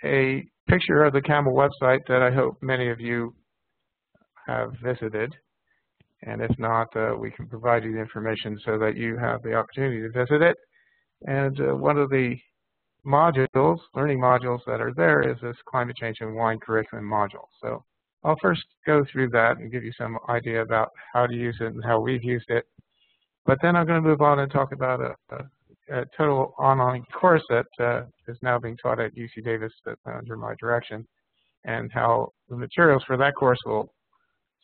a picture of the CAML website that I hope many of you have visited. And if not, we can provide you the information so that you have the opportunity to visit it. And one of the modules, learning modules that are there is this Climate Change and Wine Curriculum module. So I'll first go through that and give you some idea about how to use it and how we've used it. But then I'm going to move on and talk about a total online course that is now being taught at UC Davis under my direction, and how the materials for that course will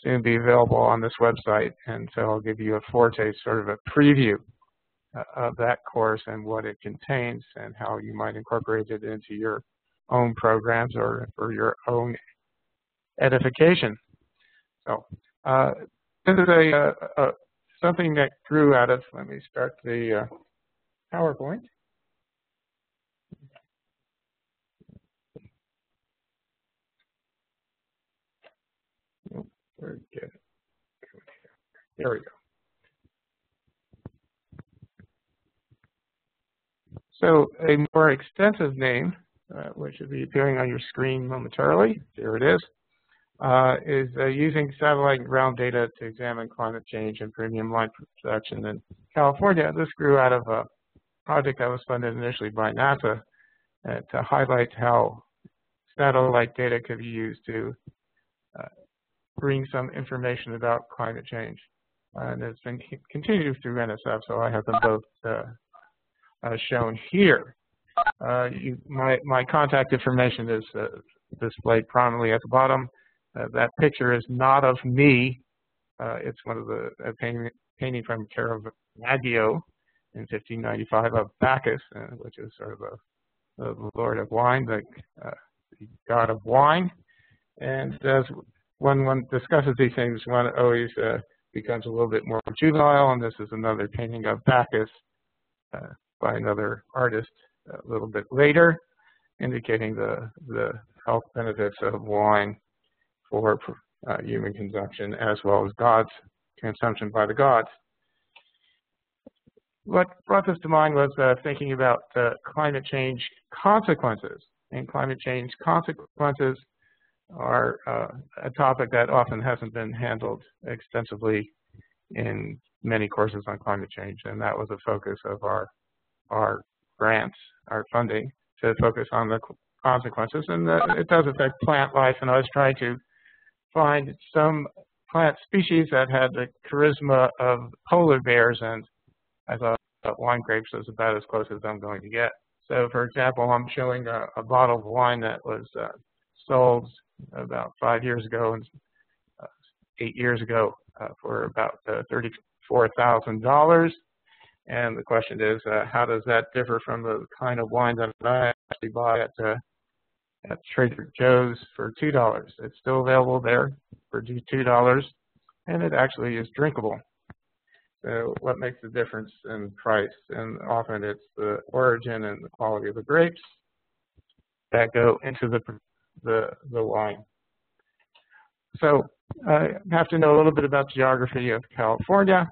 soon be available on this website. And so I'll give you a foretaste, sort of a preview of that course and what it contains and how you might incorporate it into your own programs or for your own edification. So this is something that grew out of, let me start the PowerPoint. There we go. So a more extensive name, which should be appearing on your screen momentarily, there it is using satellite and ground data to examine climate change and premium wine production in California. This grew out of a project that was funded initially by NASA to highlight how satellite data could be used to bring some information about climate change. And it's been continued through NSF, so I have them both shown here. My contact information is displayed prominently at the bottom. That picture is not of me. It's one of the painting from Caravaggio in 1595 of Bacchus, which is sort of the Lord of Wine, the god of wine. And as when one discusses these things, one always becomes a little bit more juvenile, and this is another painting of Bacchus by another artist a little bit later, indicating the health benefits of wine for human consumption as well as God's consumption by the gods. What brought this to mind was thinking about climate change consequences. And climate change consequences are a topic that often hasn't been handled extensively in many courses on climate change, and that was a focus of our grants, our funding, to focus on the consequences. And it does affect plant life, and I was trying to find some plant species that had the charisma of polar bears, and I thought wine grapes was about as close as I'm going to get. So, for example, I'm showing a bottle of wine that was sold about 5 years ago and 8 years ago for about $34,000. And the question is, how does that differ from the kind of wine that I actually buy at Trader Joe's for $2? It's still available there for $2, and it actually is drinkable. So what makes the difference in price? And often it's the origin and the quality of the grapes that go into the wine. So I have to know a little bit about the geography of California.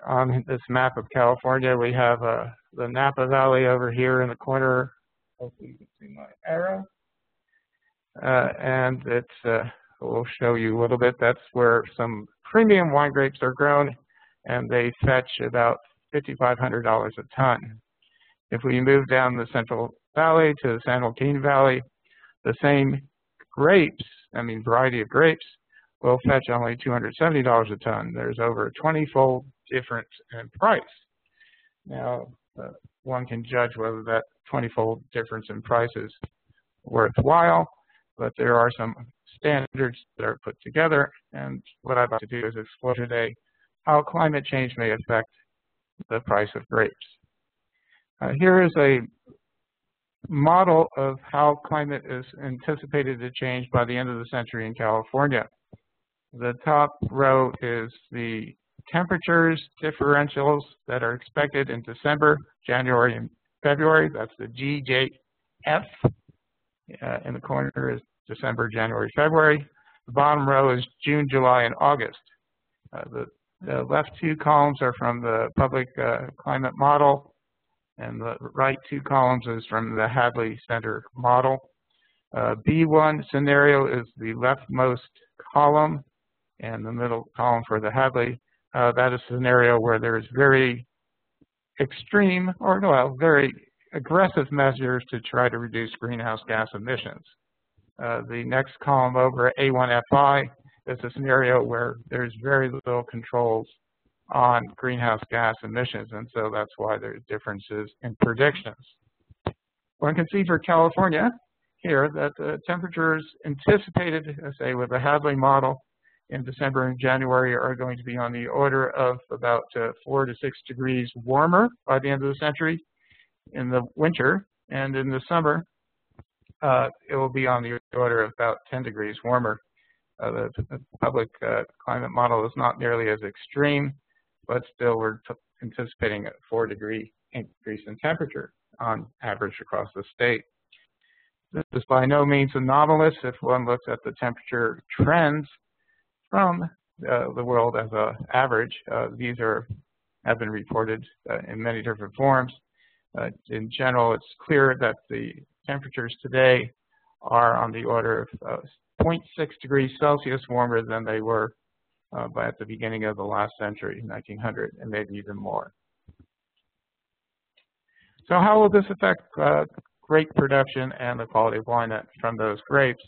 On this map of California, we have the Napa Valley over here in the corner. Hopefully you can see my arrow. And it's, we'll show you a little bit. That's where some premium wine grapes are grown, and they fetch about $5,500 a ton. If we move down the Central Valley to the San Joaquin Valley, the same grapes, variety of grapes, will fetch only $270 a ton. There's over a 20-fold difference in price. Now, one can judge whether that 20-fold difference in price is worthwhile, but there are some standards that are put together, and what I'd like to do is explore today how climate change may affect the price of grapes. Here is a model of how climate is anticipated to change by the end of the century in California. The top row is the temperatures differentials that are expected in December, January, and February. That's the GJF. In the corner is December, January, February. The bottom row is June, July, and August. The left two columns are from the public climate model, And the right two columns is from the Hadley Center model. B1 scenario is the leftmost column, and the middle column for the Hadley. That is a scenario where there's very extreme, or well, very aggressive measures to try to reduce greenhouse gas emissions. The next column over, A1FI, is a scenario where there's very little controls on greenhouse gas emissions, and so that's why there's differences in predictions. One can see for California here that the temperatures anticipated, say, with the Hadley model in December and January are going to be on the order of about 4 to 6 degrees warmer by the end of the century in the winter, and in the summer it will be on the order of about 10 degrees warmer. The public climate model is not nearly as extreme, but still we're anticipating a 4-degree increase in temperature on average across the state. This is by no means anomalous if one looks at the temperature trends from the world as an average. These have been reported in many different forms. In general, it's clear that the temperatures today are on the order of 0.6 degrees Celsius warmer than they were at the beginning of the last century, 1900, and maybe even more. So how will this affect grape production and the quality of wine from those grapes?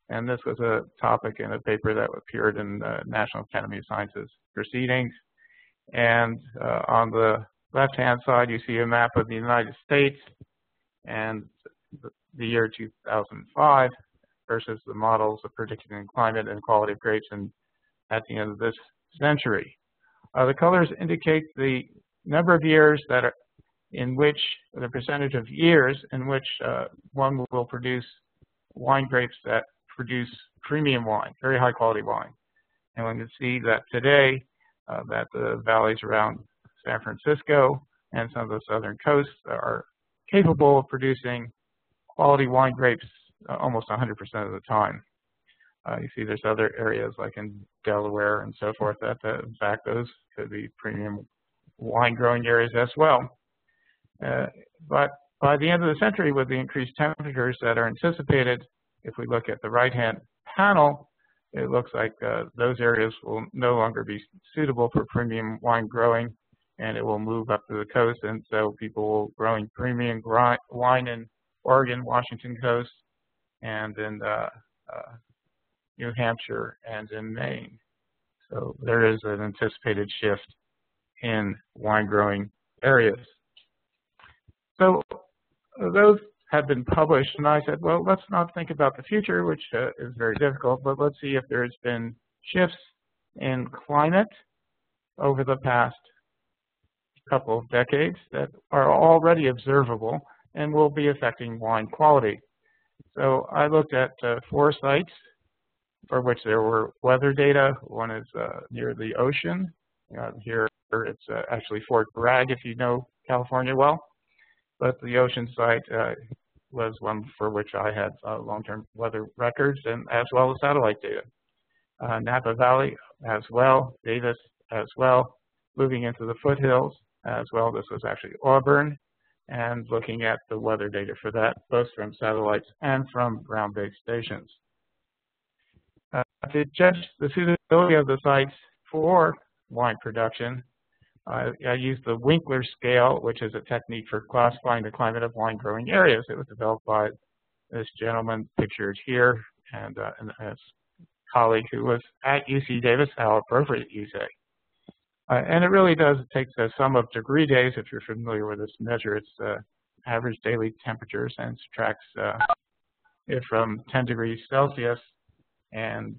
And this was a topic in a paper that appeared in the National Academy of Sciences Proceedings. And on the left-hand side, you see a map of the United States and the year 2005 versus the models of predicting climate and quality of grapes at the end of this century. The colors indicate the number of years that are in which the percentage of years in which one will produce wine grapes that produce premium wine, very high quality wine. And one can see that today that the valleys around San Francisco and some of the southern coasts are capable of producing quality wine grapes almost 100% of the time. You see there's other areas like in Delaware and so forth that in fact those could be premium wine growing areas as well. But by the end of the century, with the increased temperatures that are anticipated, if we look at the right-hand panel, it looks like those areas will no longer be suitable for premium wine growing, and it will move up to the coast, and so people will growing premium wine in Oregon, Washington coast, and in New Hampshire and in Maine. So there is an anticipated shift in wine growing areas. So those have been published, and I said, well, let's not think about the future, which is very difficult, but let's see if there's been shifts in climate over the past couple of decades that are already observable and will be affecting wine quality. So I looked at 4 sites for which there were weather data. One is near the ocean. Here it's actually Fort Bragg, if you know California well. But the ocean site was one for which I had long-term weather records, and as well as satellite data. Napa Valley as well, Davis as well, moving into the foothills as well. This was actually Auburn, and looking at the weather data for that, both from satellites and from ground-based stations. To judge the suitability of the sites for wine production, I used the Winkler scale, which is a technique for classifying the climate of wine growing areas. It was developed by this gentleman pictured here and his colleague who was at UC Davis. How appropriate, you say. And it really does take the sum of degree days, if you're familiar with this measure. It's average daily temperatures and subtracts it from 10 degrees Celsius and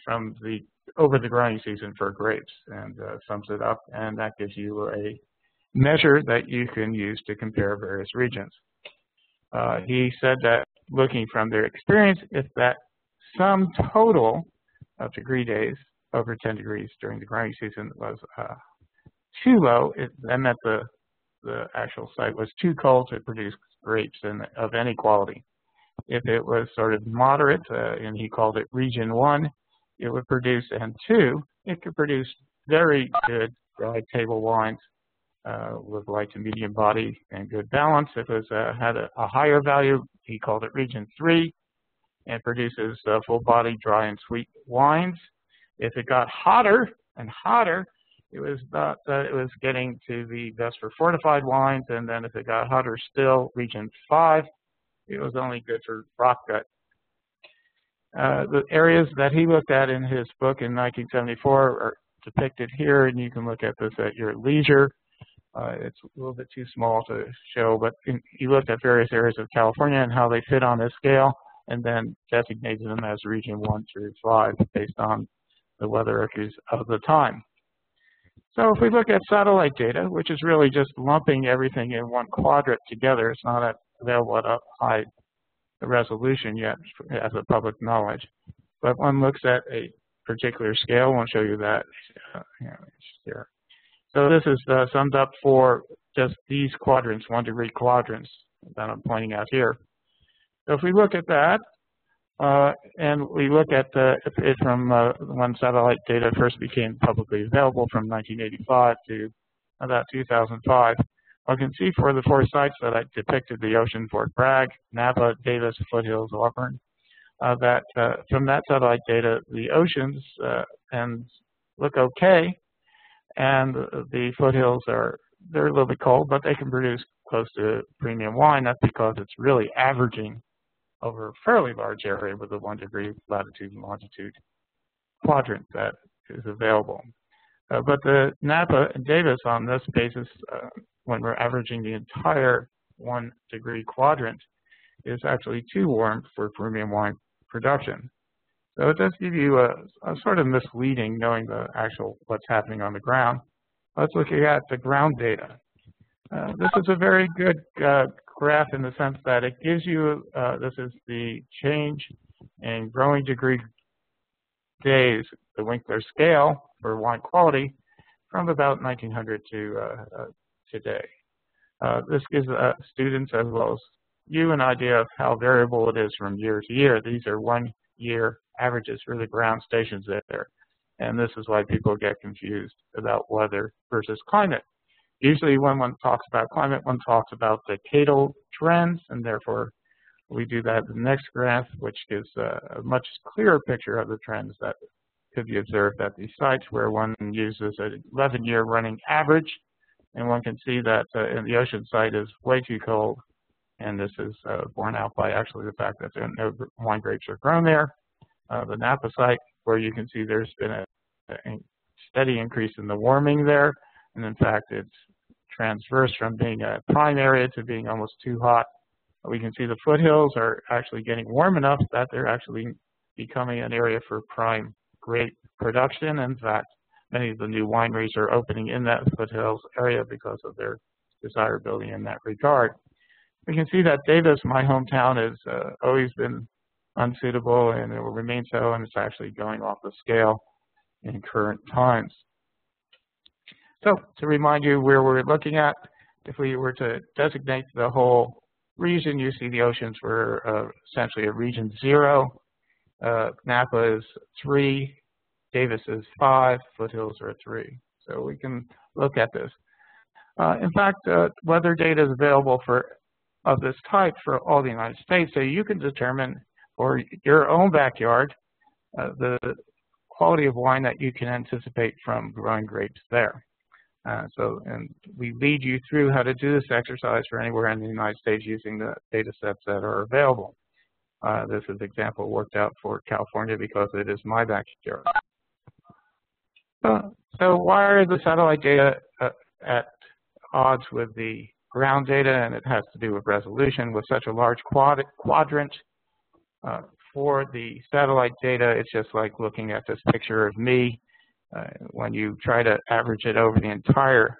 from the over the growing season for grapes, and sums it up, and that gives you a measure that you can use to compare various regions. He said that looking from their experience, if that sum total of degree days over 10 degrees during the growing season was too low, that meant the actual site was too cold to produce grapes of any quality. If it was sort of moderate, and he called it region 1, it would produce, and 2, it could produce very good dry table wines with light to medium body and good balance. If it had a higher value, he called it region 3, and produces full body dry and sweet wines. If it got hotter and hotter, it was not that it was getting to the best for fortified wines, and then if it got hotter still, region 5, it was only good for rock gut. The areas that he looked at in his book in 1974 are depicted here, and you can look at this at your leisure. It's a little bit too small to show, but he looked at various areas of California and how they fit on this scale, and then designated them as region 1 through 5 based on the weather issues of the time. So if we look at satellite data, which is really just lumping everything in one quadrant together, it's not available at a high resolution yet as a public knowledge. But one looks at a particular scale. I won't show you that here. So this is summed up for just these quadrants, 1-degree quadrants that I'm pointing out here. So if we look at that, and we look at it from when satellite data first became publicly available from 1985 to about 2005, one can see for the 4 sites that I depicted, the Ocean, Fort Bragg, Napa, Davis, Foothills, Auburn, that from that satellite data, the oceans look okay, and the foothills they're a little bit cold, but they can produce close to premium wine. That's because it's really averaging over a fairly large area with a 1-degree latitude and longitude quadrant that is available. But the Napa and Davis on this basis, when we're averaging the entire 1-degree quadrant, is actually too warm for premium wine production. So it does give you a sort of misleading knowing the actual what's happening on the ground. Let's look at the ground data. This is a very good graph in the sense that it gives you, this is the change in growing degree days, the Winkler scale for wine quality from about 1900 to today. This gives students as well as you an idea of how variable it is from year to year. These are 1-year averages for the ground stations there. And this is why people get confused about weather versus climate. Usually when one talks about climate, one talks about decadal trends, and therefore we do that in the next graph, which gives a much clearer picture of the trends that could be observed at these sites, where one uses an 11-year running average, and one can see that in the ocean site is way too cold, and this is borne out by actually the fact that no wine grapes are grown there. The Napa site, where you can see there's been a steady increase in the warming there, and in fact it's transverse from being a prime area to being almost too hot. We can see the foothills are actually getting warm enough that they're actually becoming an area for prime grape production. In fact, many of the new wineries are opening in that foothills area because of their desirability in that regard. We can see that Davis, my hometown, has always been unsuitable, and it will remain so, and it's actually going off the scale in current times. So to remind you where we're looking at, if we were to designate the whole region, you see the oceans were essentially a region 0. Napa is 3, Davis is 5, foothills are 3. So we can look at this. In fact, weather data is available of this type for all the United States, so you can determine for your own backyard the quality of wine that you can anticipate from growing grapes there. And we lead you through how to do this exercise for anywhere in the United States using the data sets that are available. This is example worked out for California because it is my backyard. So why are the satellite data at odds with the ground data? And it has to do with resolution. With such a large quadrant for the satellite data, it's just like looking at this picture of me. When you try to average it over the entire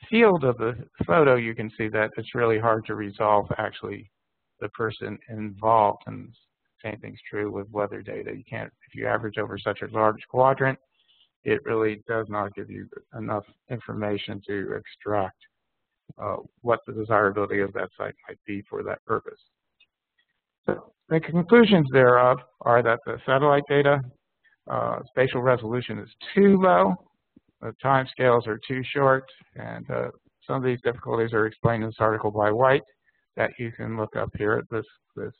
field of the photo, you can see that it's really hard to resolve actually the person involved. And the same thing's true with weather data. You can't, if you average over such a large quadrant, it really does not give you enough information to extract what the desirability of that site might be for that purpose. So the conclusions thereof are that the satellite data spatial resolution is too low, the time scales are too short, and some of these difficulties are explained in this article by White that you can look up here. The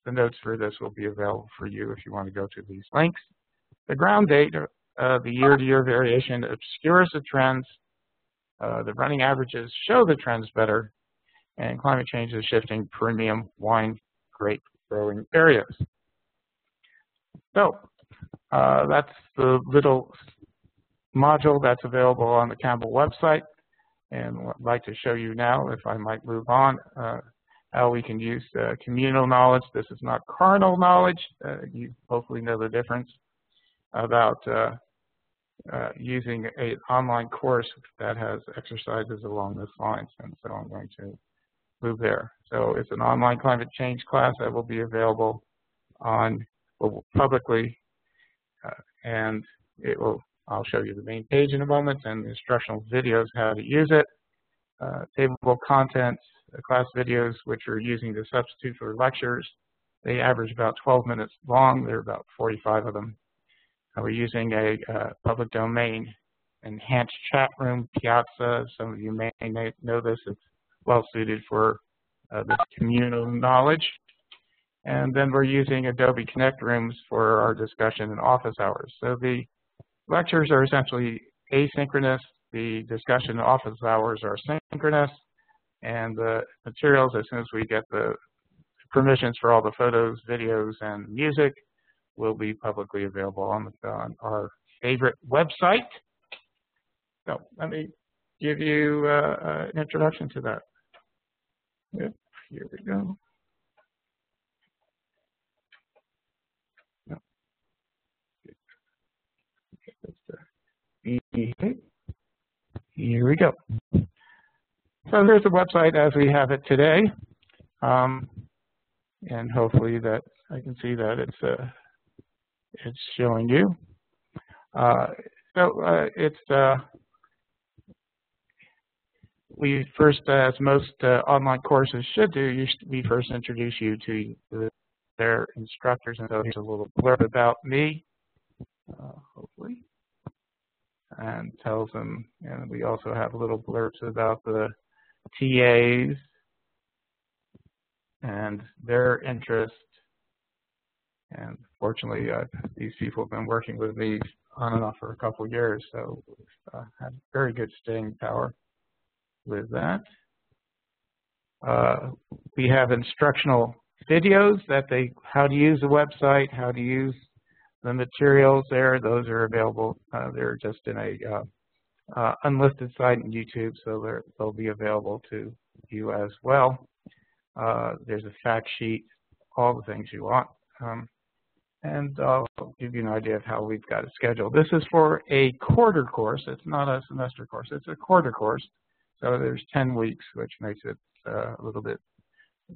notes for this will be available for you if you want to go to these links. The ground data, the year-to-year variation obscures the trends. The running averages show the trends better, and climate change is shifting premium wine grape growing areas. So that's the little module that's available on the Campbell website, and what I'd like to show you now, if I might move on, how we can use communal knowledge. This is not carnal knowledge. You hopefully know the difference about using an online course that has exercises along this lines, and so I'm going to move there. So it's an online climate change class that will be available on publicly, and I'll show you the main page in a moment and the instructional videos how to use it. Table contents, class videos which are using the substitute for lectures. They average about 12 minutes long. There are about 45 of them. We're using a public domain enhanced chat room, Piazza. Some of you may know this. It's well suited for this communal knowledge. And then we're using Adobe Connect rooms for our discussion and office hours. So the lectures are essentially asynchronous. The discussion and office hours are synchronous. And the materials, as soon as we get the permissions for all the photos, videos, and music, will be publicly available on our favorite website. So let me give you an introduction to that. Yep, here we go. Here we go. So here's the website as we have it today, and hopefully that I can see that it's showing you. We first, as most online courses should do, we first introduce you to their instructors, and so here's a little blurb about me, hopefully, and tells them, and we also have little blurbs about the TAs and their interest. And fortunately, these people have been working with me on and off for a couple of years, so we've had very good staying power with that. We have instructional videos that how to use the website, how to use the materials there. Those are available. They're just in a unlisted site on YouTube, so they'll be available to you as well. There's a fact sheet, all the things you want. And I'll give you an idea of how we've got it scheduled. This is for a quarter course. It's not a semester course. It's a quarter course. So there's 10 weeks, which makes it a little bit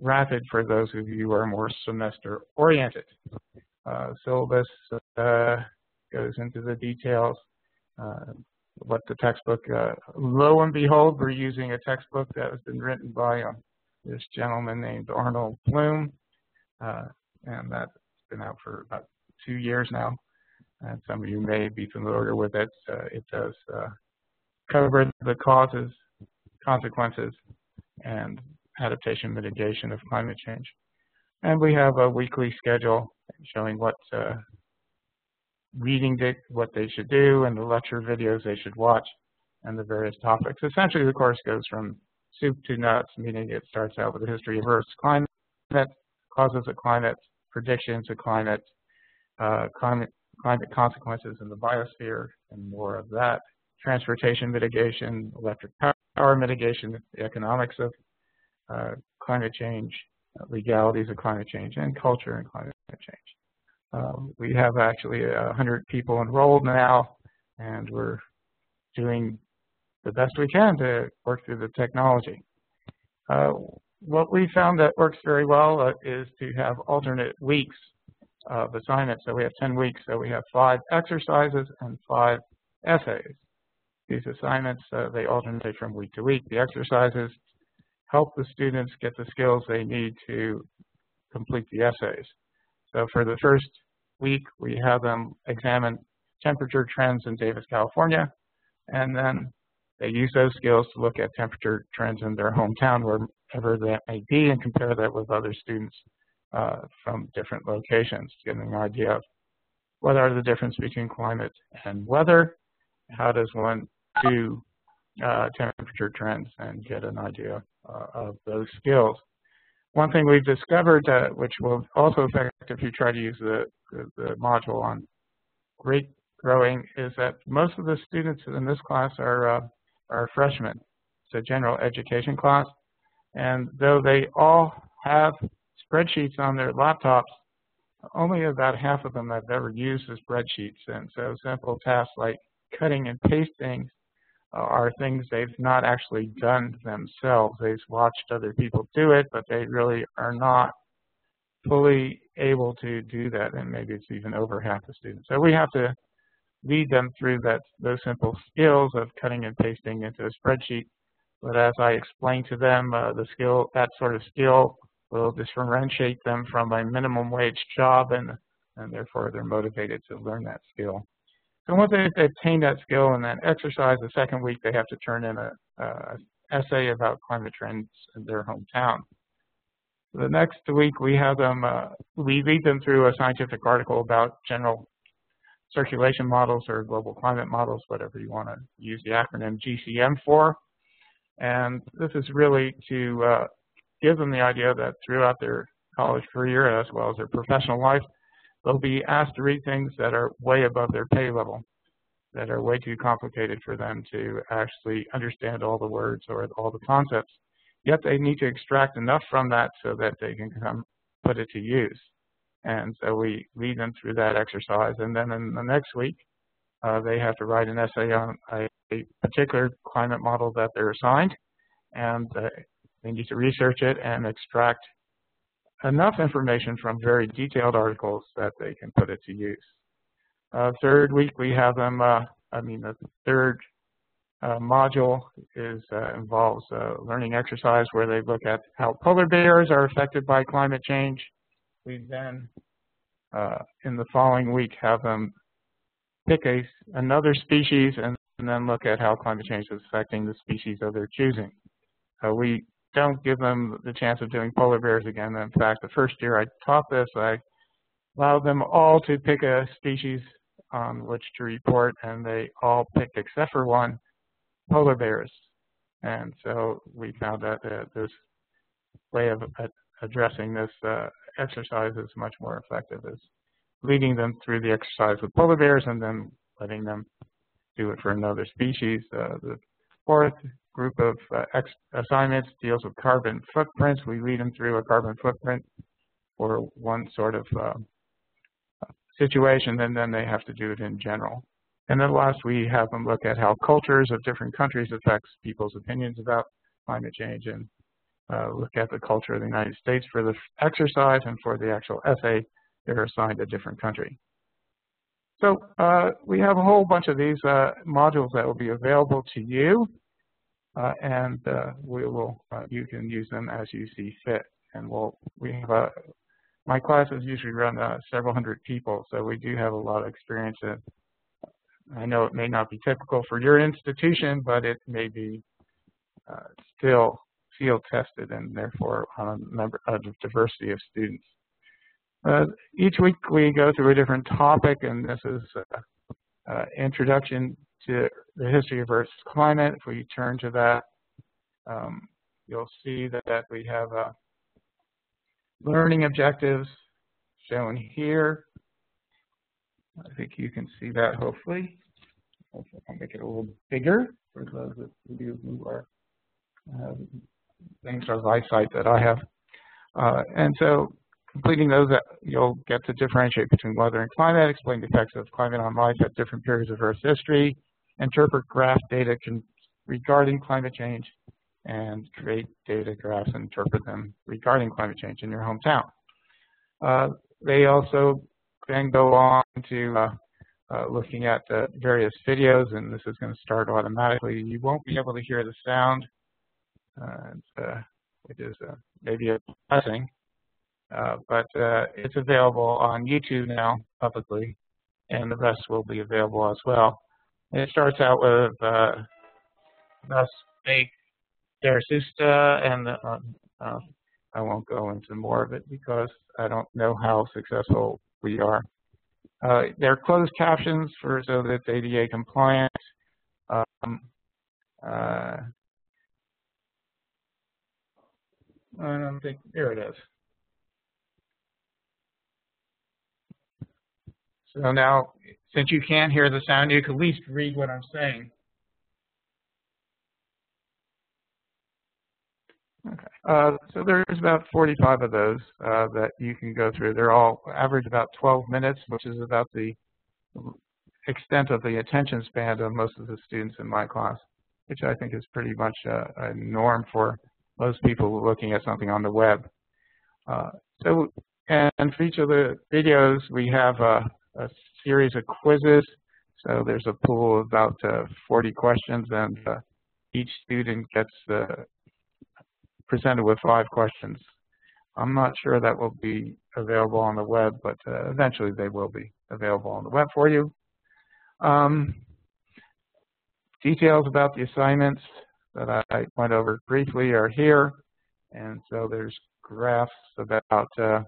rapid for those of you who are more semester oriented. Syllabus goes into the details. What the textbook, lo and behold, we're using a textbook that has been written by this gentleman named Arnold Bloom, and that's been out for about 2 years now, and some of you may be familiar with it. It does cover the causes, consequences, and adaptation mitigation of climate change. And we have a weekly schedule showing what what they should do, and the lecture videos they should watch, and the various topics. Essentially, the course goes from soup to nuts, meaning it starts out with the history of Earth's climate, causes of climate, predictions of climate, climate consequences in the biosphere, and more of that. Transportation mitigation, electric power mitigation, the economics of climate change, legalities of climate change, and culture and climate change. We have actually 100 people enrolled now, and we're doing the best we can to work through the technology. What we found that works very well is to have alternate weeks of assignments. So we have 10 weeks, so we have 5 exercises and 5 essays. These assignments, they alternate from week to week. The exercises help the students get the skills they need to complete the essays. So for the first week, we have them examine temperature trends in Davis, California, and then they use those skills to look at temperature trends in their hometown, wherever that may be, and compare that with other students from different locations, to get an idea of what are the difference between climate and weather, how does one do temperature trends, and get an idea of those skills. One thing we've discovered, which will also affect if you try to use the module on rate growing, is that most of the students in this class are freshmen. It's a general education class, and though they all have spreadsheets on their laptops, only about half of them have ever used the spreadsheets, and so simple tasks like cutting and pasting are things they've not actually done themselves. They've watched other people do it, but they really are not fully able to do that, and maybe it's even over half the students. So we have to lead them through those simple skills of cutting and pasting into a spreadsheet. But as I explain to them, that sort of skill will differentiate them from a minimum wage job, and therefore they're motivated to learn that skill. So once they've attained that skill and that exercise, the second week they have to turn in an essay about climate trends in their hometown. The next week we have them, we lead them through a scientific article about general circulation models or global climate models, whatever you want to use the acronym GCM for. And this is really to give them the idea that throughout their college career as well as their professional life, they'll be asked to read things that are way above their pay level, that are way too complicated for them to actually understand all the words or all the concepts. Yet they need to extract enough from that so that they can put it to use. And so we lead them through that exercise. And then in the next week, they have to write an essay on a particular climate model that they're assigned. And they need to research it and extract enough information from very detailed articles that they can put it to use. Third week, we have them, the third module involves a learning exercise where they look at how polar bears are affected by climate change. We then, in the following week, have them pick another species and then look at how climate change is affecting the species of their choosing. We don't give them the chance of doing polar bears again. In fact, the first year I taught this, I allowed them all to pick a species on which to report, and they all picked, except for one, polar bears. And so we found that this way of addressing this exercise is much more effective, is leading them through the exercise with polar bears and then letting them do it for another species. The fourth group of assignments deals with carbon footprints. We lead them through a carbon footprint for one sort of situation, and then they have to do it in general. And then last, we have them look at how cultures of different countries affects people's opinions about climate change, and look at the culture of the United States for the exercise, and for the actual essay, they're assigned a different country. So we have a whole bunch of these modules that will be available to you, and you can use them as you see fit. And my classes usually run several hundred people, so we do have a lot of experience. I know it may not be typical for your institution, but it may be still field tested, and therefore on a diversity of students. Each week we go through a different topic, and this is Introduction to the History of Earth's Climate. If we turn to that, you'll see that we have learning objectives shown here. I think you can see that, hopefully. I'll make it a little bigger for those of you who are things are eyesight that I have. And so completing those, you'll get to differentiate between weather and climate, explain the effects of climate on life at different periods of Earth's history, interpret graph data regarding climate change, and create data graphs and interpret them regarding climate change in your hometown. They also then go on to looking at various videos, and this is going to start automatically. You won't be able to hear the sound, which is maybe a blessing, but it's available on YouTube now publicly, and the rest will be available as well. And it starts out with Thus Spake Zarathustra, and I won't go into more of it because I don't know how successful we are. They're closed captions so that it's ADA compliant. I don't think, there it is. So now, since you can't hear the sound, you can at least read what I'm saying. Okay. So there's about 45 of those that you can go through. They're all average about 12 minutes, which is about the extent of the attention span of most of the students in my class, which I think is pretty much a norm for most people looking at something on the web. And for each of the videos, we have a series of quizzes. So there's a pool of about 40 questions, and each student gets presented with 5 questions. I'm not sure that will be available on the web, but eventually they will be available on the web for you. Details about the assignments that I went over briefly are here, and so there's graphs about the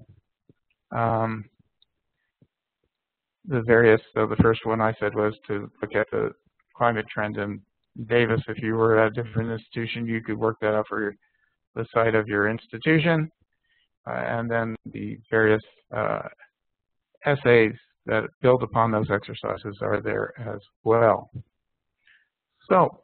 various. So the first one I said was to look at the climate trend in Davis. If you were at a different institution, you could work that out for the site of your institution, and then the various essays that build upon those exercises are there as well. So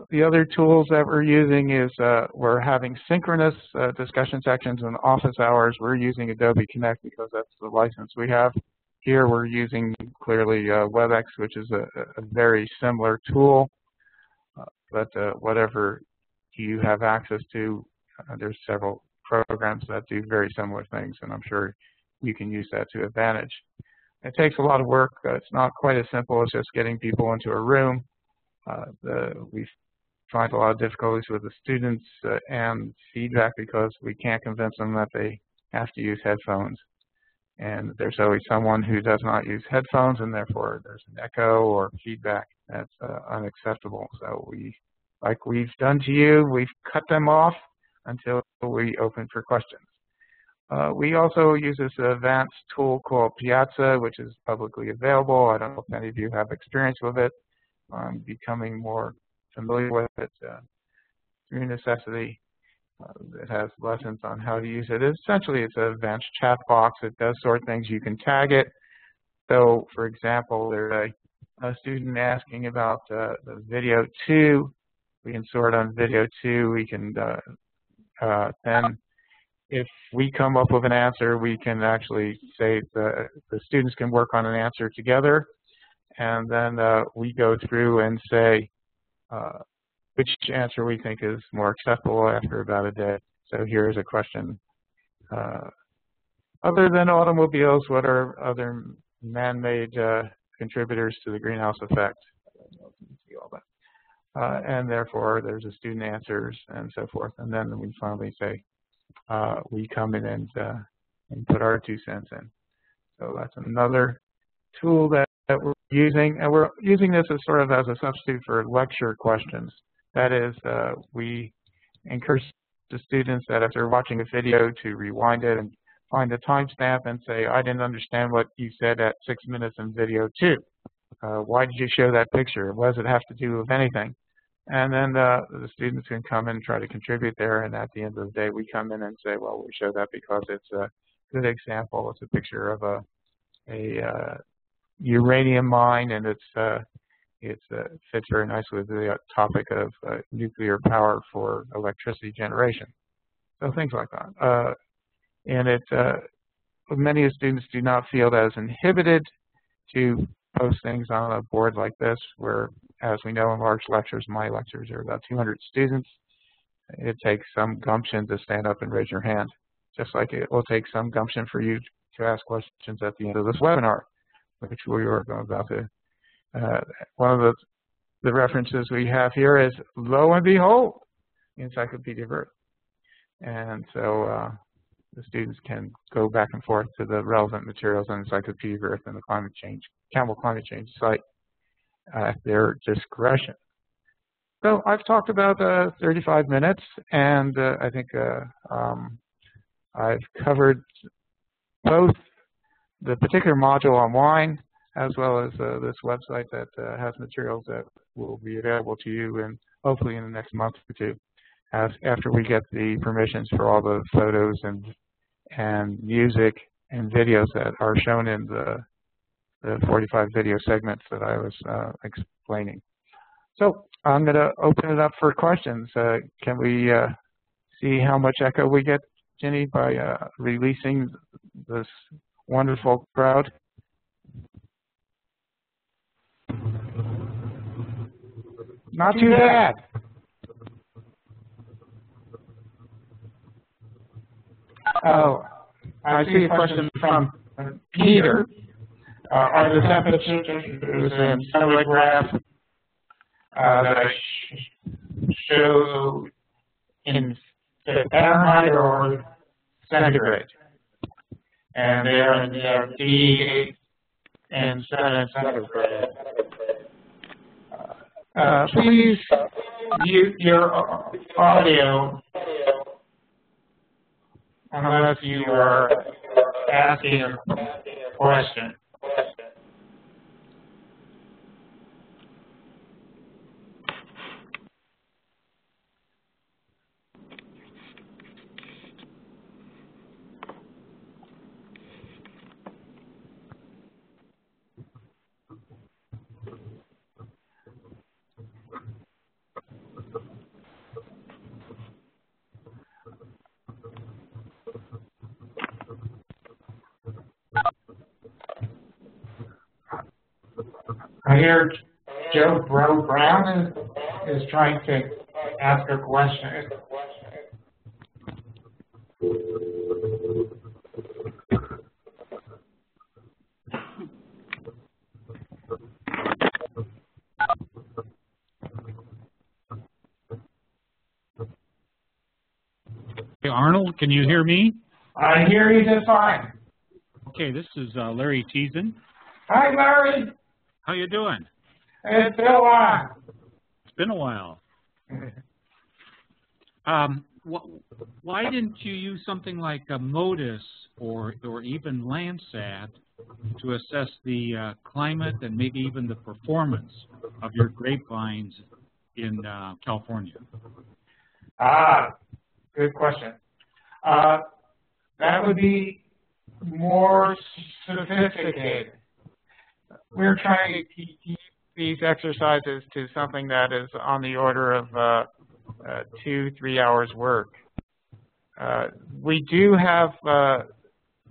the other tools that we're using is we're having synchronous discussion sections in office hours. We're using Adobe Connect because that's the license we have. Here we're using clearly WebEx, which is a very similar tool, but whatever you have access to, there's several programs that do very similar things, and I'm sure you can use that to advantage. It takes a lot of work. It's not quite as simple as just getting people into a room. We find a lot of difficulties with the students and feedback because we can't convince them that they have to use headphones. And there's always someone who does not use headphones, and therefore there's an echo or feedback that's unacceptable. So like we've done to you, we've cut them off until we open for questions. We also use this advanced tool called Piazza, which is publicly available. I don't know if any of you have experience with it. I'm becoming more familiar with it through necessity. It has lessons on how to use it. Essentially, it's an advanced chat box. It does sort things. You can tag it. So, for example, there's a student asking about the video 2. We can sort on video 2. We can then, if we come up with an answer, we can actually say the students can work on an answer together. And then we go through and say which answer we think is more acceptable after about a day. So here's a question. Other than automobiles, what are other man-made contributors to the greenhouse effect? I don't know if you can see all that. And therefore, there's a student answers and so forth. And then we finally say, we come in and put our 2 cents in. So that's another tool that we're using. And we're using this as sort of as a substitute for lecture questions. That is, we encourage the students that if they're watching a video to rewind it and find the timestamp and say, I didn't understand what you said at 6 minutes in video 2. Why did you show that picture? What does it have to do with anything? And then the students can come and try to contribute there, and at the end of the day, we come in and say, well, we show that because it's a good example. It's a picture of a uranium mine, and it fits very nicely with the topic of nuclear power for electricity generation. So things like that. And many of the students do not feel as inhibited to post things on a board like this, where, as we know in large lectures, my lectures are about 200 students. It takes some gumption to stand up and raise your hand, just like it will take some gumption for you to ask questions at the end of this webinar, which we were about to. One of the references we have here is, lo and behold, Encyclopedia of Earth. And so the students can go back and forth to the relevant materials on Encyclopedia of Earth and the Campbell Climate Change site at their discretion. So I've talked about 35 minutes, and I think I've covered both the particular module on wine as well as this website that has materials that will be available to you in hopefully in the next month or two, after we get the permissions for all the photos and music and videos that are shown in the 45 video segments that I was explaining. So I'm going to open it up for questions. Can we see how much echo we get, Ginny, by releasing this wonderful crowd? Not too bad. Oh, I see a question from Peter. Are the temperatures in satellite graph that I show in Fahrenheit or centigrade? And they're in the D and centigrade. Please mute your audio unless you are asking a question. I hear Joe Brown is trying to ask a question. Hey, Arnold, can you hear me? I hear you just fine. Okay, this is Larry Teason. Hi, Larry. How you doing? It's been a while. It's been a while. Why didn't you use something like a MODIS or even Landsat to assess the climate and maybe even the performance of your grapevines in California? Good question. That would be more sophisticated. We're trying to keep these exercises to something that is on the order of 2-3 hours work. We do have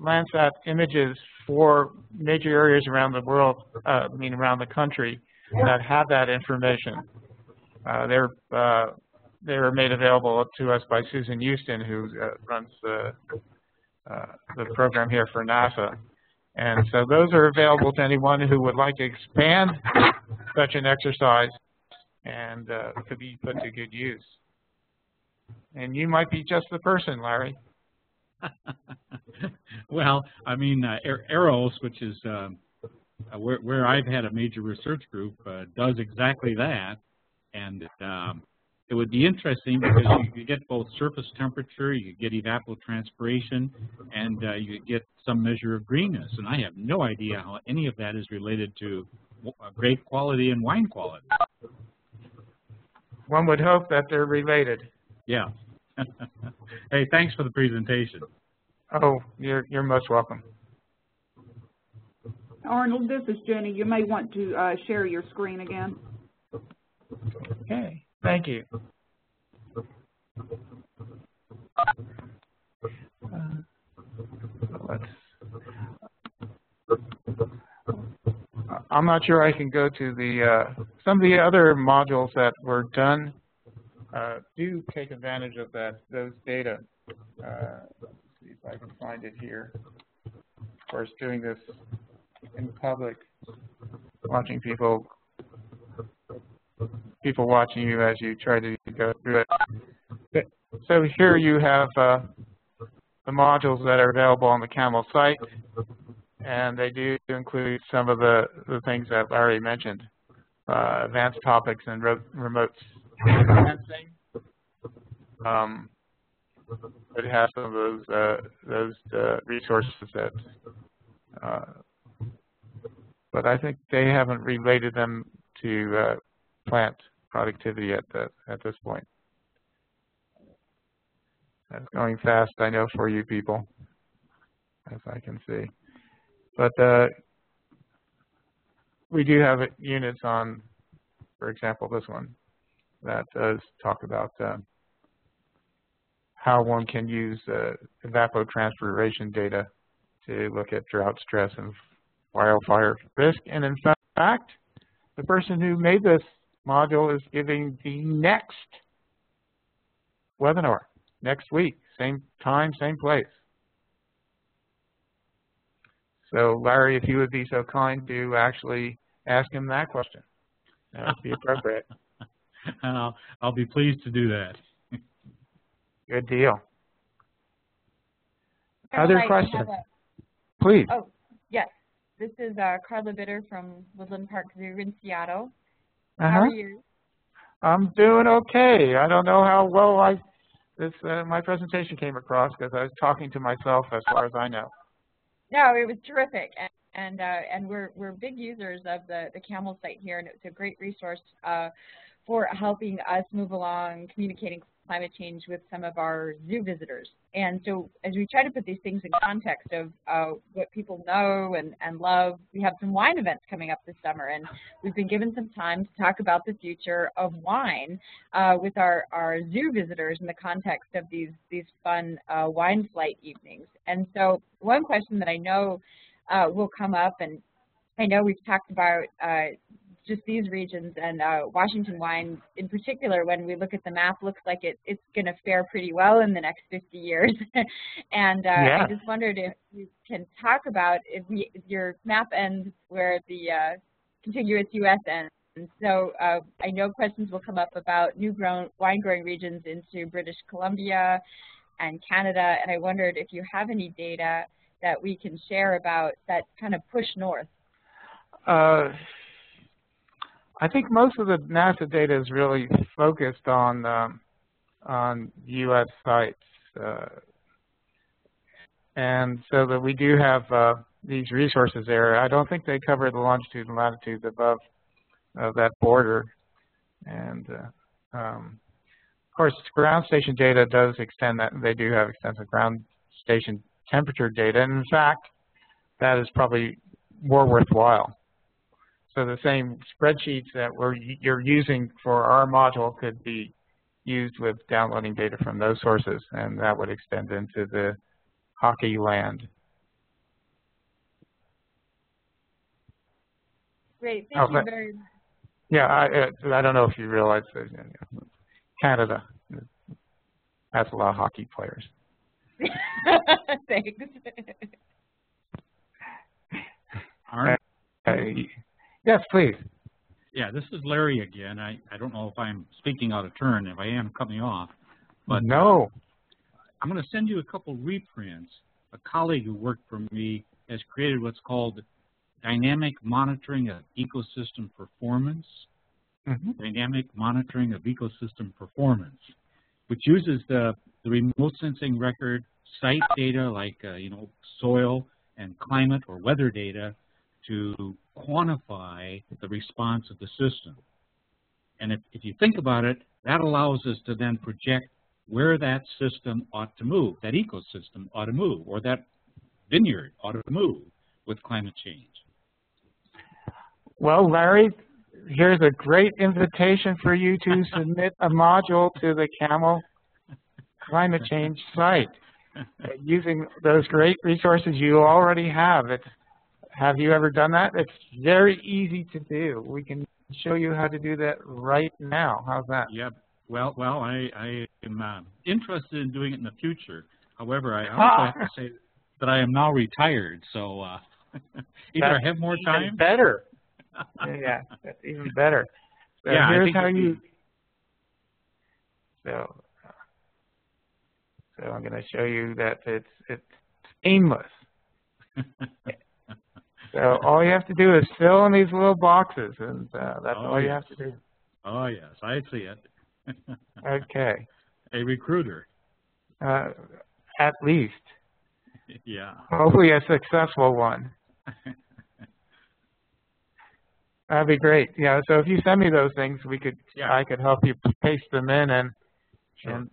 Landsat images for major areas around the world, around the country, that have that information. They were made available to us by Susan Houston, who runs the program here for NASA. And so those are available to anyone who would like to expand such an exercise and could be put to good use. And you might be just the person, Larry. Well, I mean, AROS, which is where I've had a major research group, does exactly that. And it would be interesting because you could get both surface temperature, you could get evapotranspiration, and you could get some measure of greenness. And I have no idea how any of that is related to grape quality and wine quality. One would hope that they're related. Yeah. Hey, thanks for the presentation. Oh, you're most welcome. Arnold, this is Jenny. You may want to share your screen again. Okay. Thank you. I'm not sure I can go to the some of the other modules that were done do take advantage of those data. Let's see if I can find it here. Of course, doing this in public, watching people watching you as you try to go through it. So here you have the modules that are available on the CAML site, and they do include some of the things that Larry mentioned, advanced topics and remote sensing. It has some of those resources that, but I think they haven't related them to plant productivity at this point. That's going fast, I know, for you people, as I can see. But we do have units on, for example, this one that does talk about how one can use evapotranspiration data to look at drought stress and wildfire risk. And in fact, the person who made this module is giving the next webinar next week, same time, same place. So Larry, if you would be so kind to actually ask him that question, that would be appropriate. And I'll be pleased to do that. Good deal. Carla, Other questions? Please. Oh, yes. This is Carla Bitter from Woodland Park Zoo in Seattle. How are you? I'm doing okay. I don't know how well my presentation came across because I was talking to myself as far as I know. No, it was terrific, and we're big users of the CAML site here, and it's a great resource for helping us move along communicating climate change with some of our zoo visitors. And so as we try to put these things in context of what people know and love, we have some wine events coming up this summer, and we've been given some time to talk about the future of wine with our zoo visitors in the context of these fun wine flight evenings. And so one question that I know will come up, and I know we've talked about just these regions, and Washington wine in particular, when we look at the map, looks like it's going to fare pretty well in the next 50 years. And I just wondered if you can talk about if your map ends where the contiguous U.S. ends. And so I know questions will come up about new wine growing regions into British Columbia and Canada, and I wondered if you have any data that we can share about that kind of push north. I think most of the NASA data is really focused on U.S. sites, and so that we do have these resources there. I don't think they cover the longitude and latitude above that border, and of course, ground station data does extend that. They do have extensive ground station temperature data, and in fact, that is probably more worthwhile. So the same spreadsheets that you're using for our module could be used with downloading data from those sources, and that would extend into the hockey land. Great, thank you very much. Yeah, I don't know if you realize that Canada has a lot of hockey players. Thanks. All right. Yes, please. Yeah, this is Larry again. I don't know if I'm speaking out of turn. If I am, cut me off. But no. I'm going to send you a couple reprints. A colleague who worked for me has created what's called Dynamic Monitoring of Ecosystem Performance. Dynamic Monitoring of Ecosystem Performance, which uses the remote sensing record site data like soil and climate or weather data to quantify the response of the system. And if you think about it, that allows us to then project where that system ought to move, that ecosystem ought to move, or that vineyard ought to move with climate change. Well, Larry, here's a great invitation for you to submit a module to the CAML climate change site using those great resources you already have. Have you ever done that? It's very easy to do. We can show you how to do that right now. How's that? Yep. Well, I am interested in doing it in the future. However, I also have to say that I am now retired, so either I have more time. Even better. Yeah, that's even better. So yeah, here's how you. So So I'm going to show you that it's aimless. So all you have to do is fill in these little boxes, and that's all you have to do. Oh, yes, I see it. Okay. A recruiter. At least. Yeah. Hopefully a successful one. That'd be great. Yeah, so if you send me those things, I could help you paste them in, and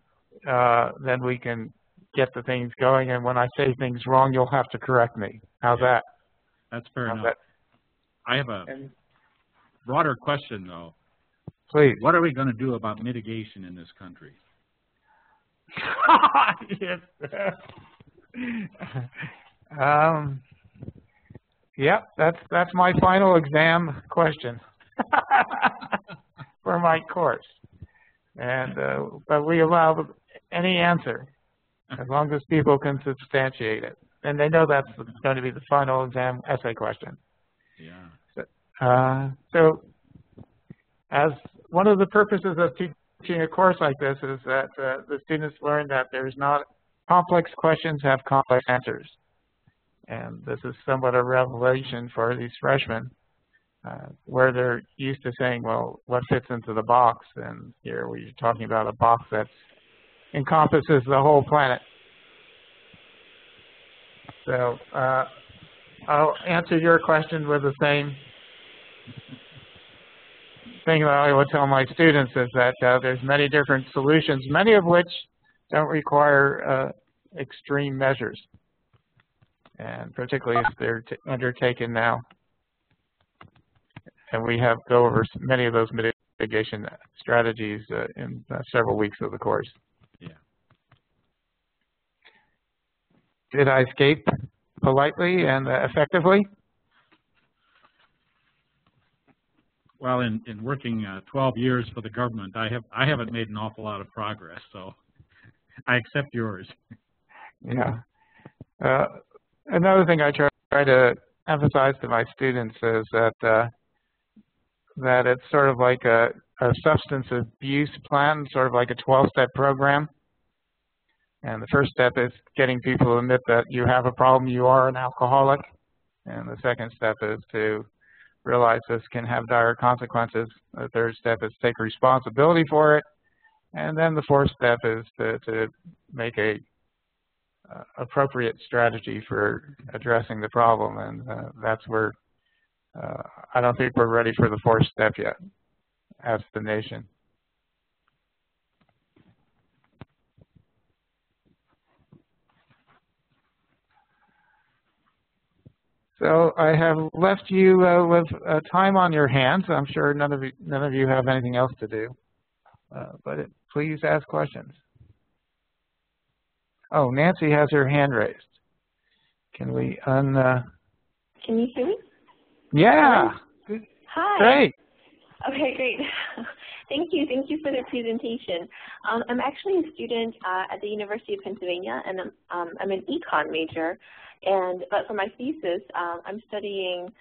then we can get the things going. And when I say things wrong, you'll have to correct me. How's that? That's fair enough. I have a broader question, though. Please. What are we going to do about mitigation in this country? Yes. Yep, that's my final exam question for my course. And but we allow any answer as long as people can substantiate it, and they know that's going to be the final exam essay question. Yeah. So, as one of the purposes of teaching a course like this is that the students learn that there's not complex questions have complex answers. And this is somewhat a revelation for these freshmen, where they're used to saying, well, what fits into the box? And here we're talking about a box that encompasses the whole planet. So I'll answer your question with the same thing that I would tell my students, is that there's many different solutions, many of which don't require extreme measures, and particularly if they're undertaken now. And we go over many of those mitigation strategies in several weeks of the course. Yeah. Did I escape politely and effectively? Well, in working 12 years for the government, I haven't made an awful lot of progress, so I accept yours. Yeah. Another thing I try to emphasize to my students is that it's sort of like a substance abuse plan, sort of like a 12-step program. And the first step is getting people to admit that you have a problem, you are an alcoholic. And the second step is to realize this can have dire consequences. The third step is take responsibility for it. And then the fourth step is to make a appropriate strategy for addressing the problem, and that's where I don't think we're ready for the fourth step yet as the nation. So I have left you with time on your hands. I'm sure none of you have anything else to do, but please ask questions. Oh, Nancy has her hand raised. Can we Can you hear me? Yeah. Hi. Great. Okay, great. Thank you for the presentation. I'm actually a student at the University of Pennsylvania, and I'm an econ major. But for my thesis, I'm studying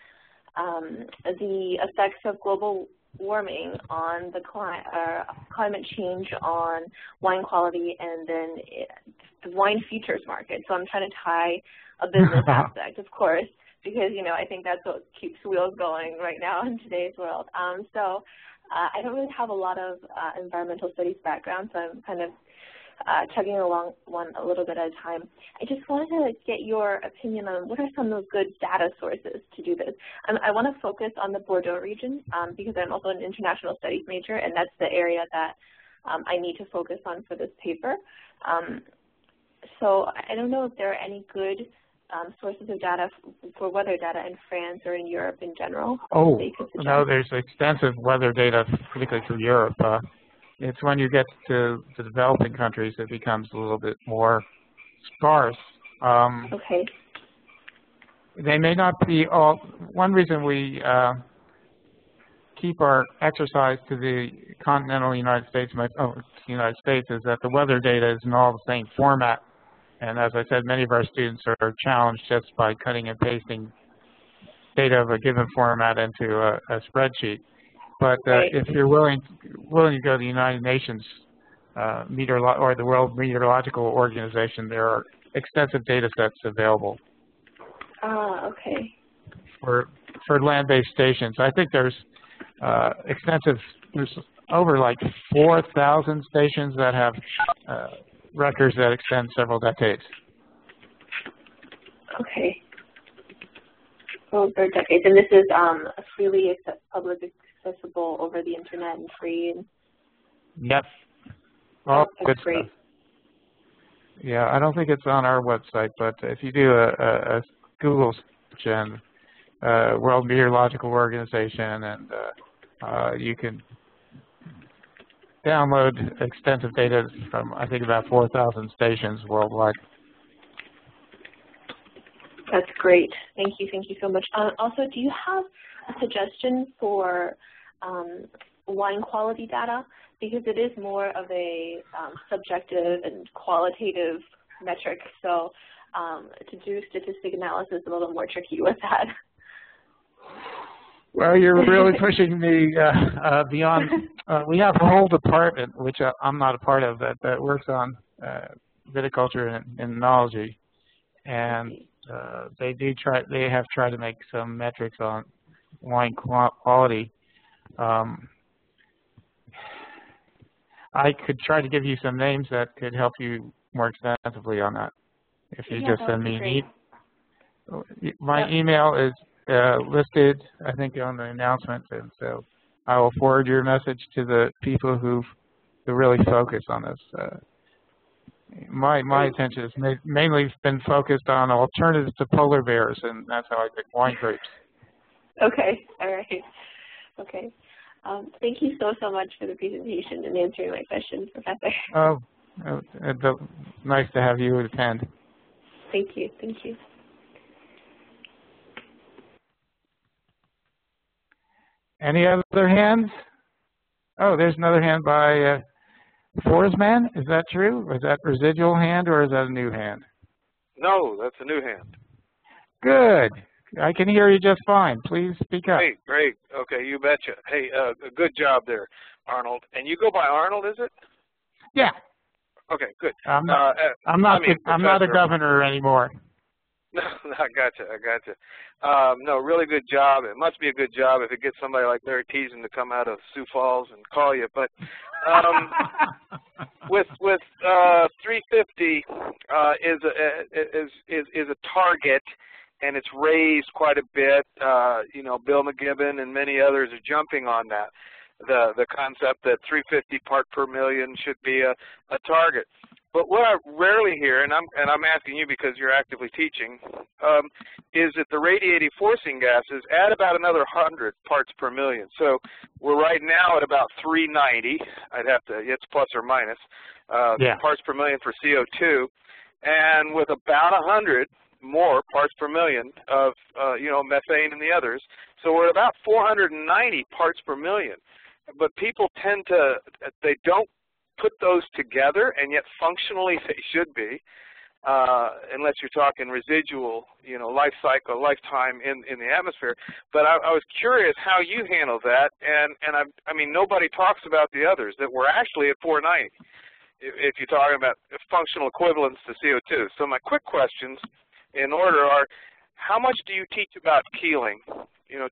the effects of global warming on the climate change on wine quality, and then the wine futures market. So I'm trying to tie a business aspect, of course, because I think that's what keeps wheels going right now in today's world. So I don't really have a lot of environmental studies background, so I'm kind of chugging along one a little bit at a time. I just wanted to get your opinion on what are some of the good data sources to do this. I want to focus on the Bordeaux region because I'm also an international studies major, and that's the area that I need to focus on for this paper. So I don't know if there are any good sources of data for weather data in France or in Europe in general. Oh, no, there's extensive weather data, particularly for Europe. It's when you get to the developing countries it becomes a little bit more sparse. Okay. They may not be all. One reason we keep our exercise to the continental United States is that the weather data is in all the same format. And as I said, many of our students are challenged just by cutting and pasting data of a given format into a spreadsheet. But if you're willing to go to the United Nations or the World Meteorological Organization, there are extensive data sets available. Okay. For land-based stations. I think there's there's over like 4,000 stations that have records that extend several decades. Okay. Over decades. And this is freely public accessible over the internet and free? Yep. All good great. stuff. Yeah, I don't think it's on our website, but if you do a Google search and World Meteorological Organization, and you can download extensive data from, I think, about 4,000 stations worldwide. That's great. Thank you so much. Also, do you have a suggestion for wine quality data? Because it is more of a subjective and qualitative metric, so to do statistic analysis is a little more tricky with that. Well, you're really pushing me beyond. We have a whole department, which I'm not a part of, that works on viticulture and enology, and they have tried to make some metrics on wine quality. I could try to give you some names that could help you more extensively on that. If you just send me an email. My email is listed, I think, on the announcement, and so I will forward your message to the people who really focus on this. My attention has mainly been focused on alternatives to polar bears, and that's how I pick wine grapes. Okay. All right. Okay. Thank you so much for the presentation and answering my questions, Professor. Oh, nice to have you attend. Thank you. Thank you. Any other hands? Oh, there's another hand by Forsman. Is that true? Is that residual hand, or is that a new hand? No, that's a new hand. Good. I can hear you just fine. Please speak up. Great, great. Okay, you betcha. Hey, good job there, Arnold. And you go by Arnold, is it? Yeah. Okay, good. I'm not a governor anymore. No, I gotcha. No, really good job. It must be a good job if it gets somebody like Larry Teason to come out of Sioux Falls and call you. But with 350 is a target, and it's raised quite a bit. You know, Bill McGibbon and many others are jumping on that. The concept that 350 part per million should be a target. But what I rarely hear, and I'm asking you because you're actively teaching, is that the radiative forcing gases add about another 100 parts per million. So we're right now at about 390. It's plus or minus parts per million for CO2, and with about 100 more parts per million of methane and the others. So we're at about 490 parts per million. But people they don't put those together, and yet functionally they should be, unless you're talking residual, life cycle, lifetime in the atmosphere. But I was curious how you handle that, and I mean, nobody talks about the others that were actually at 490, if you're talking about functional equivalence to CO2. So my quick questions in order are, how much do you teach about Keeling,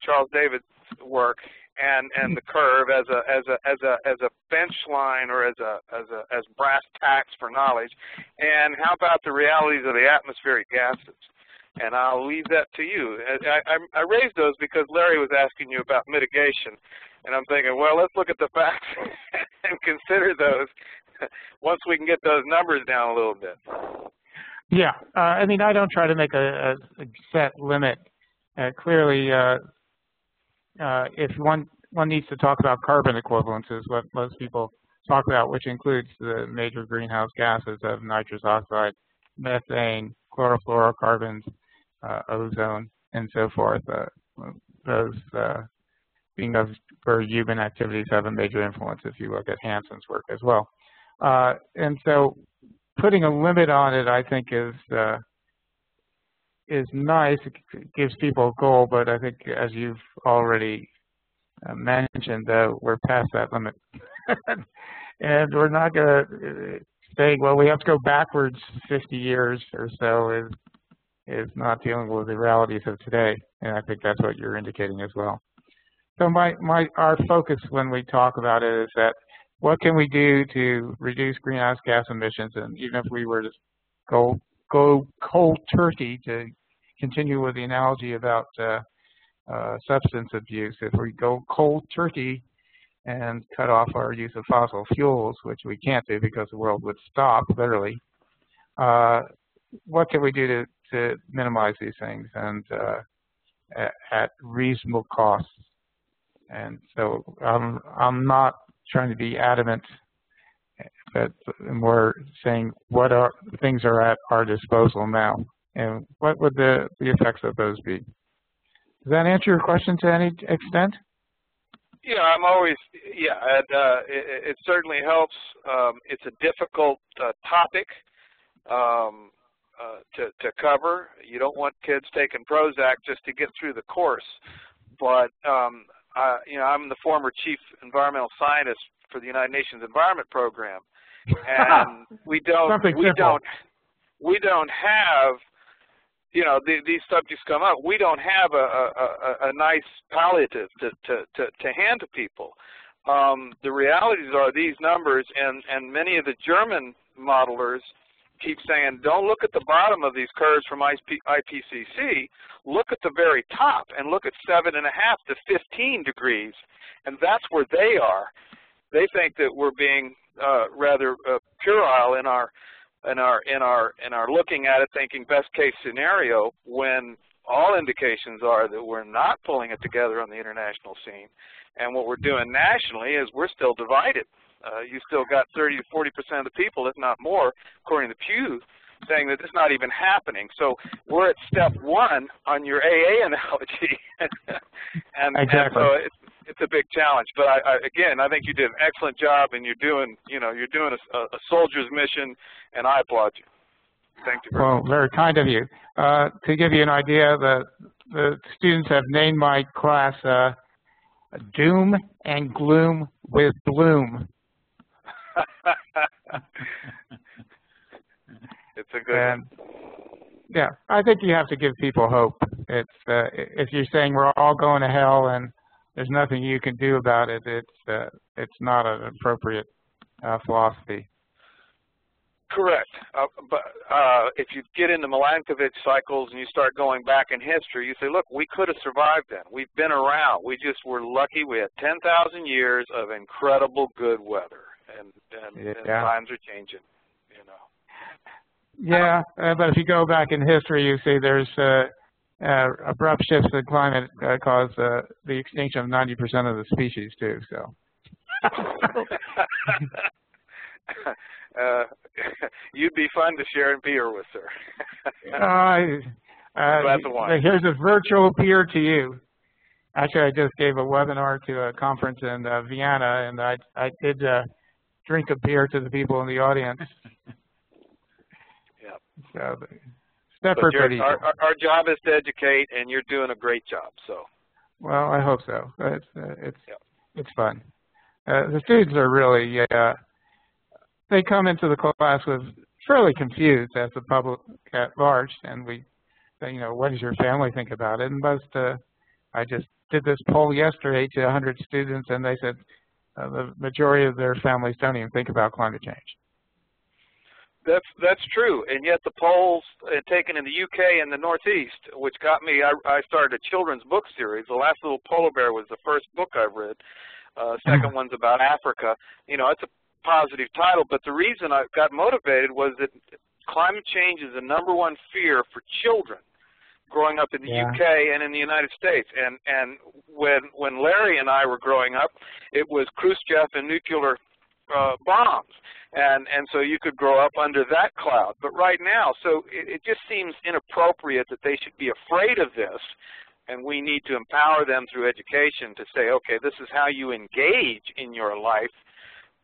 Charles David's work, and the curve as a bench line or as brass tacks for knowledge, and how about the realities of the atmospheric gases? And I'll leave that to you. I raised those because Larry was asking you about mitigation, and I'm thinking, well, let's look at the facts and consider those once we can get those numbers down a little bit. Yeah, I mean, I don't try to make a set limit. Clearly, if one needs to talk about carbon equivalence, is what most people talk about, which includes the major greenhouse gases of nitrous oxide, methane, chlorofluorocarbons, ozone, and so forth. Those being of where human activities have a major influence if you look at Hansen's work as well. And so putting a limit on it, I think, is nice. It gives people a goal, but I think, as you've already mentioned, we're past that limit. And we're not going to say, well, we have to go backwards 50 years or so is not dealing with the realities of today. And I think that's what you're indicating as well. So our focus when we talk about it is that what can we do to reduce greenhouse gas emissions? And even if we were to go cold turkey, to continue with the analogy about substance abuse, if we go cold turkey and cut off our use of fossil fuels, which we can't do because the world would stop, literally, what can we do to minimize these things and at reasonable costs? And so I'm not trying to be adamant, but more saying what things are at our disposal now, and what would the effects of those be? Does that answer your question to any extent? Yeah, I'm always, it certainly helps. It's a difficult topic to cover. You don't want kids taking Prozac just to get through the course. But, I'm the former chief environmental scientist for the United Nations Environment Program. And we don't have, these subjects come up. We don't have a nice palliative to hand to people. The realities are these numbers, and many of the German modelers keep saying, don't look at the bottom of these curves from IPCC. Look at the very top and look at 7.5 to 15 degrees, and that's where they are. They think that we're being rather puerile in our looking at it, thinking best case scenario, when all indications are that we're not pulling it together on the international scene. And what we're doing nationally is we're still divided. You still got 30 to 40% of the people, if not more, according to Pew, saying that it's not even happening. So we're at step one on your AA analogy, and so it's a big challenge. But again, I think you did an excellent job, and you're doing a soldier's mission, and I applaud you. Thank you very much. Well, very kind of you. To give you an idea, the students have named my class Doom and Gloom with Bloom. It's a good one. Yeah, I think you have to give people hope. It's if you're saying we're all going to hell and there's nothing you can do about it, it's not an appropriate philosophy. Correct. But if you get into Milankovitch cycles and you start going back in history, you say, look, we could have survived then. We've been around. We just were lucky. We had 10,000 years of incredible good weather, and times are changing, Yeah, but if you go back in history, you see there's abrupt shifts in climate cause the extinction of 90% of the species too. So. You'd be fun to share a beer with, sir. Here's a virtual beer to you. Actually, I just gave a webinar to a conference in Vienna, and I did drink a beer to the people in the audience. Yeah. So, pretty our job is to educate, and you're doing a great job. So. Well, I hope so. It's fun. The students are really. They come into the class with fairly confused as the public at large, and we say, what does your family think about it? And most, I just did this poll yesterday to 100 students, and they said the majority of their families don't even think about climate change. That's true, and yet the polls taken in the UK and the Northeast, which got me, I started a children's book series. The Last Little Polar Bear was the first book I've read. Second one's about Africa. It's a positive title, but the reason I got motivated was that climate change is the #1 fear for children growing up in the UK and in the United States. And when Larry and I were growing up, it was Khrushchev and nuclear bombs. And so you could grow up under that cloud. But right now, so it just seems inappropriate that they should be afraid of this, and we need to empower them through education to say, okay, this is how you engage in your life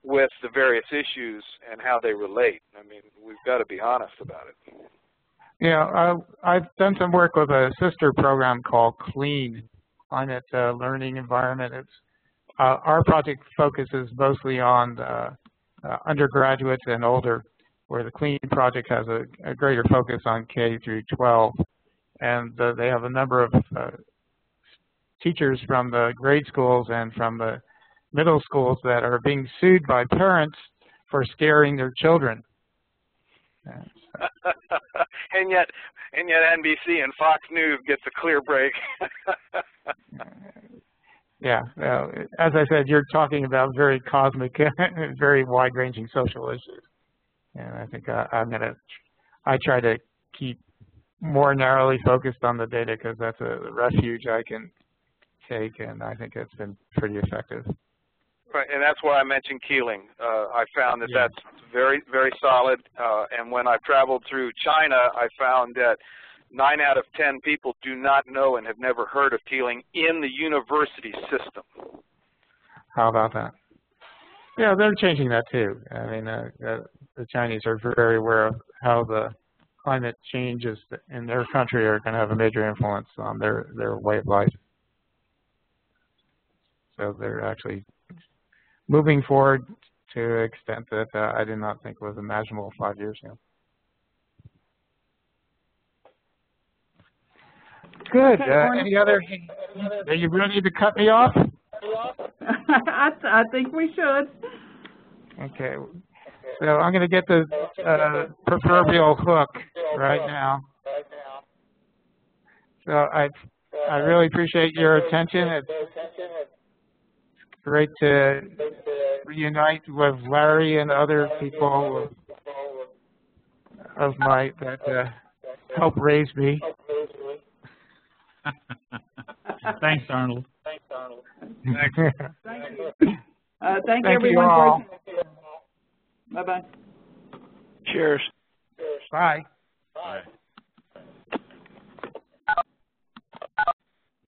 with the various issues and how they relate. I mean, we've got to be honest about it. Yeah, I've done some work with a sister program called CLEAN, Climate Learning Environment. Our project focuses mostly on undergraduates and older, where the CLEAN project has a greater focus on K through 12. And they have a number of teachers from the grade schools and from the middle schools that are being sued by parents for scaring their children. and yet NBC and Fox News gets a clear break. Yeah, as I said, you're talking about very cosmic, very wide-ranging social issues, and I think I try to keep more narrowly focused on the data because that's a refuge I can take, and I think it's been pretty effective. Right, and that's why I mentioned Keeling. I found that that's very, very solid, and when I've traveled through China, I found that 9 out of 10 people do not know and have never heard of Keeling in the university system. How about that? Yeah, they're changing that too. I mean, the Chinese are very aware of how the climate changes in their country are going to have a major influence on their way of life. So they're actually moving forward to an extent that I did not think was imaginable 5 years ago. Good. Any other? Are you ready to cut me off? I think we should. Okay. So I'm going to get the proverbial hook right now. So I really appreciate your attention. It's great to reunite with Larry and other people of that helped raise me. Thanks, Arnold. Thanks. Thank you. Thank you everyone all. for. Bye-bye. Cheers. Bye.